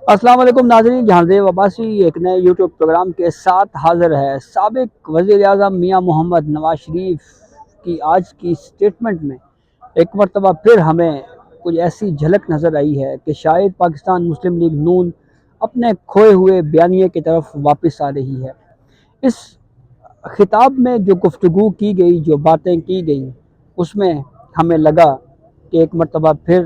السلام علیکم ناظرین، جہانزیب عباسی ایک نئے یوٹیوب پروگرام کے ساتھ حاضر ہے۔ سابق وزیر اعظم میاں محمد نواز شریف کی آج کی سٹیٹمنٹ میں ایک مرتبہ پھر ہمیں کچھ ایسی جھلک نظر آئی ہے کہ شاید پاکستان مسلم لیگ نون اپنے کھوئے ہوئے بیانیے کی طرف واپس آ رہی ہے۔ اس خطاب میں جو گفتگو کی گئی، جو باتیں کی گئیں، اس میں ہمیں لگا کہ ایک مرتبہ پھر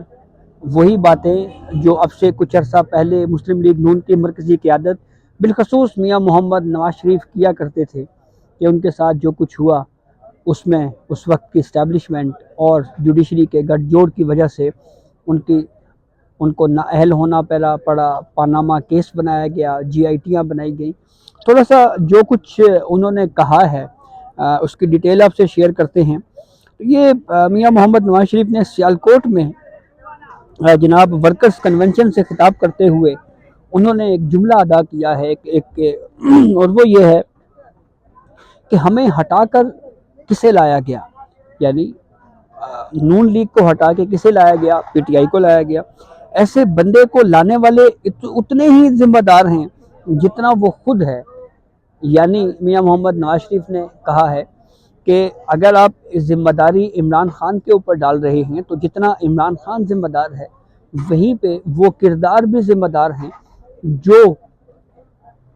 وہی باتیں جو اب سے کچھ عرصہ پہلے مسلم لیگ نون کی مرکزی قیادت بالخصوص میاں محمد نواز شریف کیا کرتے تھے، کہ ان کے ساتھ جو کچھ ہوا اس میں اس وقت کی اسٹیبلشمنٹ اور جوڈیشری کے گٹھ جوڑ کی وجہ سے ان کو نااہل ہونا پڑا، پاناما کیس بنایا گیا، جی آئی ٹیاں بنائی گئیں۔ تھوڑا سا جو کچھ انہوں نے کہا ہے اس کی ڈیٹیل آپ سے شیئر کرتے ہیں۔ یہ میاں محمد نواز شریف نے سیالکوٹ میں جناب ورکرز کنونشن سے خطاب کرتے ہوئے انہوں نے ایک جملہ ادا کیا ہے اور وہ یہ ہے کہ ہمیں ہٹا کر کسے لایا گیا، یعنی نون لیگ کو ہٹا کے کسے لایا گیا، پی ٹی آئی کو لایا گیا۔ ایسے بندے کو لانے والے اتنے ہی ذمہ دار ہیں جتنا وہ خود ہے۔ یعنی میاں محمد نواز شریف نے کہا ہے کہ اگر آپ ذمہ داری عمران خان کے اوپر ڈال رہے ہیں تو جتنا عمران خان ذمہ دار ہے وہیں پہ وہ کردار بھی ذمہ دار ہیں جو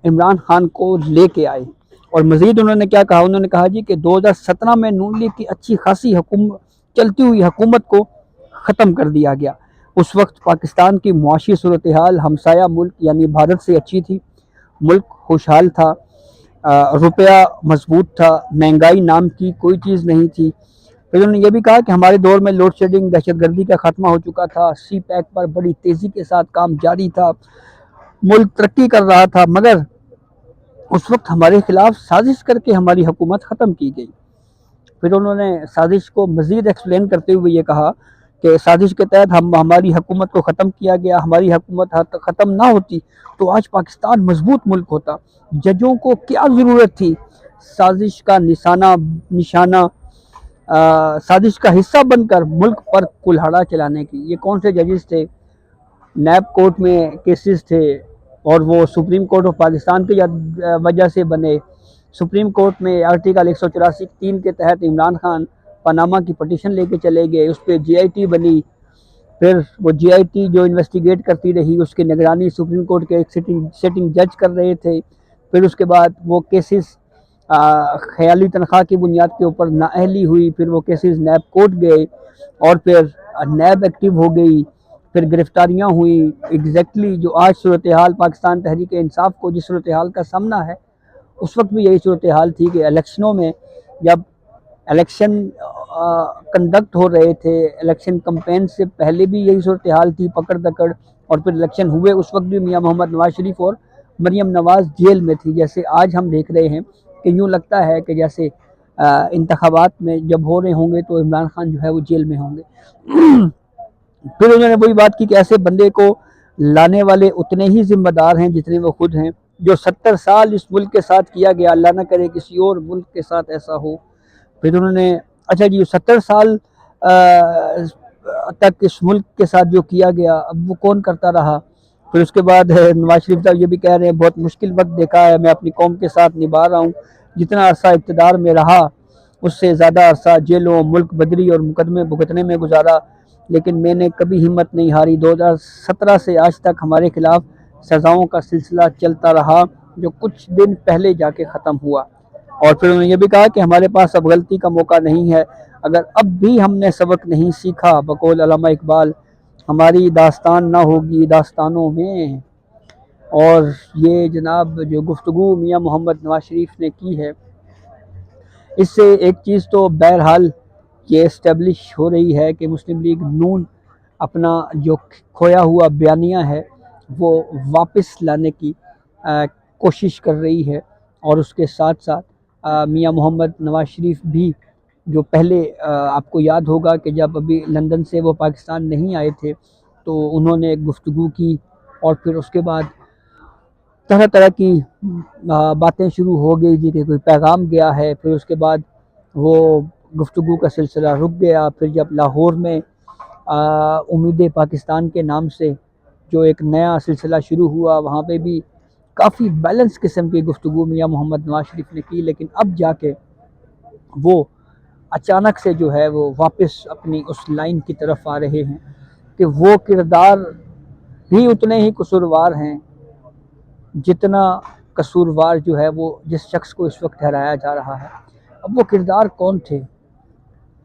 عمران خان کو لے کے آئے۔ اور مزید انہوں نے کیا کہا، انہوں نے کہا جی کہ 2017 میں نون لیگ کی اچھی خاصی چلتی ہوئی حکومت کو ختم کر دیا گیا۔ اس وقت پاکستان کی معاشی صورتحال ہمسایہ ملک یعنی بھارت سے اچھی تھی، ملک خوشحال تھا، روپیہ مضبوط تھا، مہنگائی نام کی کوئی چیز نہیں تھی۔ پھر انہوں نے یہ بھی کہا کہ ہمارے دور میں لوڈ شیڈنگ، دہشت گردی کا خاتمہ ہو چکا تھا، سی پیک پر بڑی تیزی کے ساتھ کام جاری تھا، ملک ترقی کر رہا تھا، مگر اس وقت ہمارے خلاف سازش کر کے ہماری حکومت ختم کی گئی۔ پھر انہوں نے سازش کو مزید ایکسپلین کرتے ہوئے یہ کہا کہ سازش کے تحت ہماری حکومت کو ختم کیا گیا، ہماری حکومت ختم نہ ہوتی تو آج پاکستان مضبوط ملک ہوتا۔ ججوں کو کیا ضرورت تھی سازش کا نشانہ سازش کا حصہ بن کر ملک پر کلہاڑا چلانے کی؟ یہ کون سے ججز تھے؟ نیب کورٹ میں کیسز تھے اور وہ سپریم کورٹ آف پاکستان کی وجہ سے بنے۔ سپریم کورٹ میں آرٹیکل 184(3) کے تحت عمران خان پاناما کی پٹیشن لے کے چلے گئے، اس پہ جی آئی ٹی بنی، پھر وہ جی آئی ٹی جو انویسٹیگیٹ کرتی رہی اس کی نگرانی سپریم کورٹ کے ایک سٹنگ جج کر رہے تھے۔ پھر اس کے بعد وہ کیسز خیالی تنخواہ کی بنیاد کے اوپر نااہلی ہوئی، پھر وہ کیسز نیب کورٹ گئے اور پھر نیب ایکٹیو ہو گئی، پھر گرفتاریاں ہوئیں۔ ایگزیکٹلی جو آج صورتحال پاکستان تحریک انصاف کو جس صورتحال کا سامنا ہے، اس وقت بھی یہی صورتحال تھی کہ الیکشنوں میں جب الیکشن کنڈکٹ ہو رہے تھے، الیکشن کمپین سے پہلے بھی یہی صورتحال تھی، پکڑ دکڑ، اور پھر الیکشن ہوئے اس وقت بھی میاں محمد نواز شریف اور مریم نواز جیل میں تھی۔ جیسے آج ہم دیکھ رہے ہیں کہ یوں لگتا ہے کہ جیسے انتخابات میں جب ہو رہے ہوں گے تو عمران خان جو ہے وہ جیل میں ہوں گے۔ پھر انہوں نے وہی بات کی کہ ایسے بندے کو لانے والے اتنے ہی ذمہ دار ہیں جتنے وہ خود ہیں۔ جو 70 سال اس ملک کے ساتھ کیا گیا، اللہ نہ کرے کسی اور ملک کے ساتھ ایسا ہو۔ پھر انہوں نے اچھا جی 70 سال تک اس ملک کے ساتھ جو کیا گیا اب وہ کون کرتا رہا؟ پھر اس کے بعد نواز شریف صاحب یہ بھی کہہ رہے ہیں بہت مشکل وقت دیکھا ہے، میں اپنی قوم کے ساتھ نبھا رہا ہوں، جتنا عرصہ اقتدار میں رہا اس سے زیادہ عرصہ جیلوں، ملک بدری اور مقدمے بھگتنے میں گزارا، لیکن میں نے کبھی ہمت نہیں ہاری۔ 2017 سے آج تک ہمارے خلاف سزاؤں کا سلسلہ چلتا رہا جو کچھ دن پہلے جا کے ختم ہوا۔ اور پھر انہوں نے یہ بھی کہا کہ ہمارے پاس اب غلطی کا موقع نہیں ہے، اگر اب بھی ہم نے سبق نہیں سیکھا، بقول علامہ اقبال، ہماری داستان نہ ہوگی داستانوں میں۔ اور یہ جناب جو گفتگو میاں محمد نواز شریف نے کی ہے، اس سے ایک چیز تو بہرحال یہ اسٹیبلش ہو رہی ہے کہ مسلم لیگ نون اپنا جو کھویا ہوا بیانیہ ہے وہ واپس لانے کی کوشش کر رہی ہے۔ اور اس کے ساتھ ساتھ میاں محمد نواز شریف بھی جو پہلے آپ کو یاد ہوگا کہ جب ابھی لندن سے وہ پاکستان نہیں آئے تھے تو انہوں نے ایک گفتگو کی اور پھر اس کے بعد طرح طرح کی باتیں شروع ہو گئی جی کہ کوئی پیغام گیا ہے، پھر اس کے بعد وہ گفتگو کا سلسلہ رک گیا۔ پھر جب لاہور میں امید پاکستان کے نام سے جو ایک نیا سلسلہ شروع ہوا وہاں پہ بھی کافی بیلنس قسم کی گفتگو میاں محمد نواز شریف نے کی، لیکن اب جا کے وہ اچانک سے جو ہے وہ واپس اپنی اس لائن کی طرف آ رہے ہیں کہ وہ کردار بھی اتنے ہی قصوروار ہیں جتنا قصوروار جو ہے وہ جس شخص کو اس وقت ٹھہرایا جا رہا ہے۔ اب وہ کردار کون تھے؟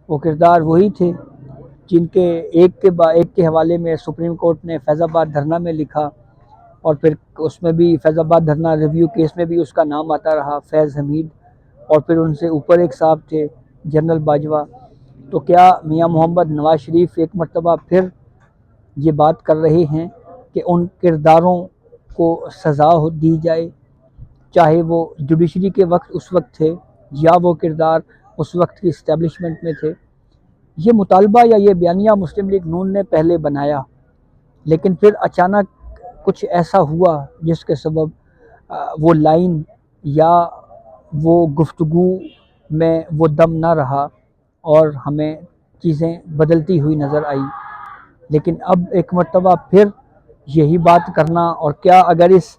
وہ کردار وہی تھے جن کے ایک کے حوالے میں سپریم کورٹ نے فیض آباد دھرنا میں لکھا، اور پھر اس میں بھی فیض آباد دھرنا ریویو کیس میں بھی اس کا نام آتا رہا، فیض حمید، اور پھر ان سے اوپر ایک صاحب تھے جنرل باجوہ۔ تو کیا میاں محمد نواز شریف ایک مرتبہ پھر یہ بات کر رہے ہیں کہ ان کرداروں کو سزا دی جائے، چاہے وہ جوڈیشری کے وقت اس وقت تھے یا وہ کردار اس وقت کی اسٹیبلشمنٹ میں تھے؟ یہ مطالبہ یا یہ بیانیہ مسلم لیگ نون نے پہلے بنایا، لیکن پھر اچانک کچھ ایسا ہوا جس کے سبب وہ لائن یا وہ گفتگو میں وہ دم نہ رہا اور ہمیں چیزیں بدلتی ہوئی نظر آئی۔ لیکن اب ایک مرتبہ پھر یہی بات کرنا، اور کیا اگر اس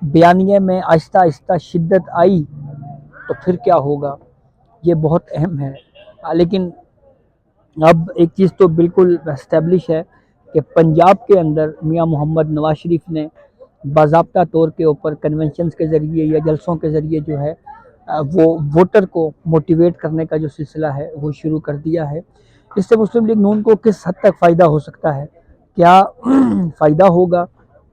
بیانیے میں آہستہ آہستہ شدت آئی تو پھر کیا ہوگا، یہ بہت اہم ہے۔ لیکن اب ایک چیز تو بالکل اسٹیبلش ہے کہ پنجاب کے اندر میاں محمد نواز شریف نے باضابطہ طور کے اوپر کنونشنز کے ذریعے یا جلسوں کے ذریعے جو ہے وہ ووٹر کو موٹیویٹ کرنے کا جو سلسلہ ہے وہ شروع کر دیا ہے۔ اس سے مسلم لیگ نون کو کس حد تک فائدہ ہو سکتا ہے، کیا فائدہ ہوگا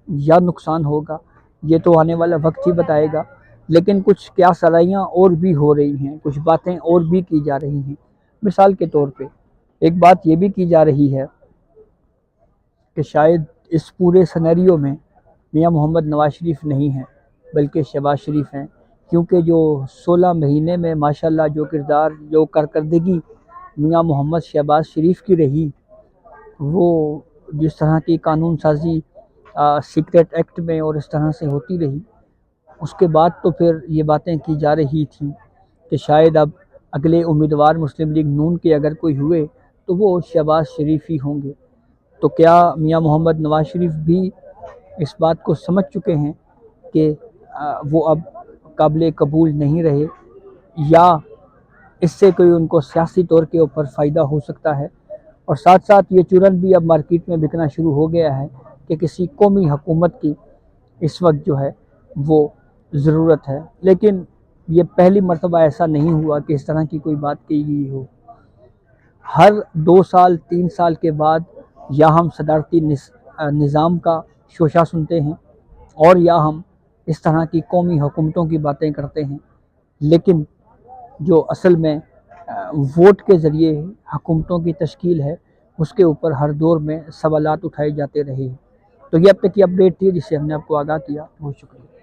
یا نقصان ہوگا، یہ تو آنے والا وقت ہی بتائے گا۔ لیکن کچھ کیا سرائیاں اور بھی ہو رہی ہیں، کچھ باتیں اور بھی کی جا رہی ہیں۔ مثال کے طور پہ ایک بات یہ بھی کی جا رہی ہے کہ شاید اس پورے سینیریو میں میاں محمد نواز شریف نہیں ہیں بلکہ شہباز شریف ہیں، کیونکہ جو 16 مہینے میں ماشاءاللہ جو کردار جو کارکردگی میاں محمد شہباز شریف کی رہی، وہ جس طرح کی قانون سازی سیکریٹ ایکٹ میں اور اس طرح سے ہوتی رہی، اس کے بعد تو پھر یہ باتیں کی جا رہی تھیں کہ شاید اب اگلے امیدوار مسلم لیگ نون کے اگر کوئی ہوئے تو وہ شہباز شریف ہی ہوں گے۔ تو کیا میاں محمد نواز شریف بھی اس بات کو سمجھ چکے ہیں کہ وہ اب قابل قبول نہیں رہے، یا اس سے کوئی ان کو سیاسی طور کے اوپر فائدہ ہو سکتا ہے؟ اور ساتھ ساتھ یہ چرن بھی اب مارکیٹ میں بکنا شروع ہو گیا ہے کہ کسی قومی حکومت کی اس وقت جو ہے وہ ضرورت ہے، لیکن یہ پہلی مرتبہ ایسا نہیں ہوا کہ اس طرح کی کوئی بات کی گئی ہو۔ ہر 2 سال 3 سال کے بعد یا ہم صدارتی نظام کا شوشہ سنتے ہیں اور یا ہم اس طرح کی قومی حکومتوں کی باتیں کرتے ہیں، لیکن جو اصل میں ووٹ کے ذریعے حکومتوں کی تشکیل ہے اس کے اوپر ہر دور میں سوالات اٹھائے جاتے رہے ہیں۔ تو یہ اب تک کی اپڈیٹ تھی جس سے ہم نے آپ کو آگاہ کیا۔ بہت شکریہ۔